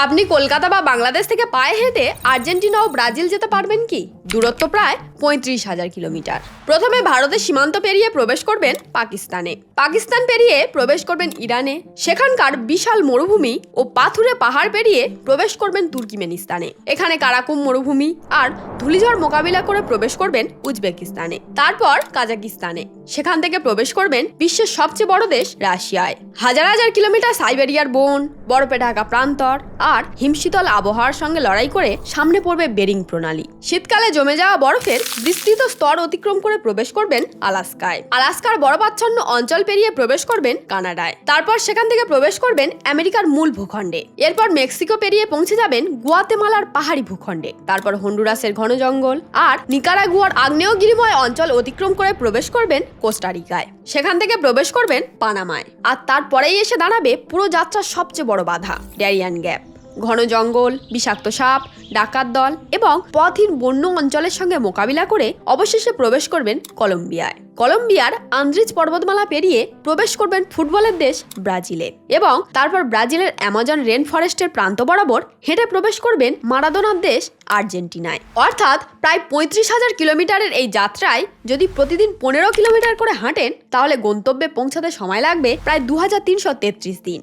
আপনি কলকাতা বা বাংলাদেশ থেকে পায়ে হেঁটে আর্জেন্টিনা ও ব্রাজিল যেতে পারবেন কি? দূরত্ব প্রায় ৩৫,০০০ কিলোমিটার। প্রথমে ভারতের সীমান্ত পেরিয়ে প্রবেশ করবেন পাকিস্তানে। পাকিস্তান পেরিয়ে প্রবেশ করবেন ইরানে। সেখানকার বিশাল মরুভূমি ও পাথুরে পাহাড় পেরিয়ে প্রবেশ করবেন তুর্কিমেনিস্তানে। এখানে কারাকুম মরুভূমি আর ধূলিঝড় মোকাবিলা করে প্রবেশ করবেন উজবেকিস্তানে। তারপর কাজাকিস্তানে। সেখান থেকে প্রবেশ করবেন বিশ্বের সবচেয়ে বড় দেশ রাশিয়ায়। হাজার হাজার কিলোমিটার সাইবেরিয়ার বন, বরফে ঢাকা প্রান্তর আর হিমশীতল আবহাওয়ার সঙ্গে লড়াই করে সামনে পড়বে বেরিং প্রণালী। শীতকালে জমে যাওয়া বরফের বিস্তৃত স্তর অতিক্রম করে প্রবেশ করবেন আলাস্কায়। আলাস্কার বরফাচ্ছন্ন অঞ্চল পেরিয়ে প্রবেশ করবেন কানাডায়। তারপর সেখান থেকে প্রবেশ করবেন আমেরিকার মূল ভূখণ্ডে। এরপর মেক্সিকো পেরিয়ে পৌঁছে যাবেন গুয়াতেমালার পাহাড়ি ভূখণ্ডে। তারপর হন্ডুরাসের ঘন জঙ্গল আর নিকারাগুয়ার আগ্নেয়গিরিময় অঞ্চল অতিক্রম করে প্রবেশ করবেন কোস্টারিকায়। সেখান থেকে প্রবেশ করবেন পানামায়। আর তারপরেই এসে দাঁড়াবে পুরো যাত্রার সবচেয়ে বড় বাধা, ড্যারিয়ান গ্যাপ। ঘন জঙ্গল, বিষাক্ত সাপ, ডাকাত দল এবং পথহীন বন্য অঞ্চলের সঙ্গে মোকাবিলা করে অবশেষে প্রবেশ করবেন কলম্বিয়ায়। কলম্বিয়ার আন্দ্রিজ পর্বতমালা পেরিয়ে প্রবেশ করবেন ফুটবলের দেশ ব্রাজিলে এবং তারপর ব্রাজিলের অ্যামাজন রেন ফরেস্টের প্রান্ত বরাবর হেঁটে প্রবেশ করবেন মারাদোনার দেশ আর্জেন্টিনায়। অর্থাৎ প্রায় ৩৫,০০০ কিলোমিটারের এই যাত্রায় যদি প্রতিদিন ১৫ কিলোমিটার করে হাঁটেন তাহলে গন্তব্যে পৌঁছাতে সময় লাগবে প্রায় ২৩৩৩ দিন।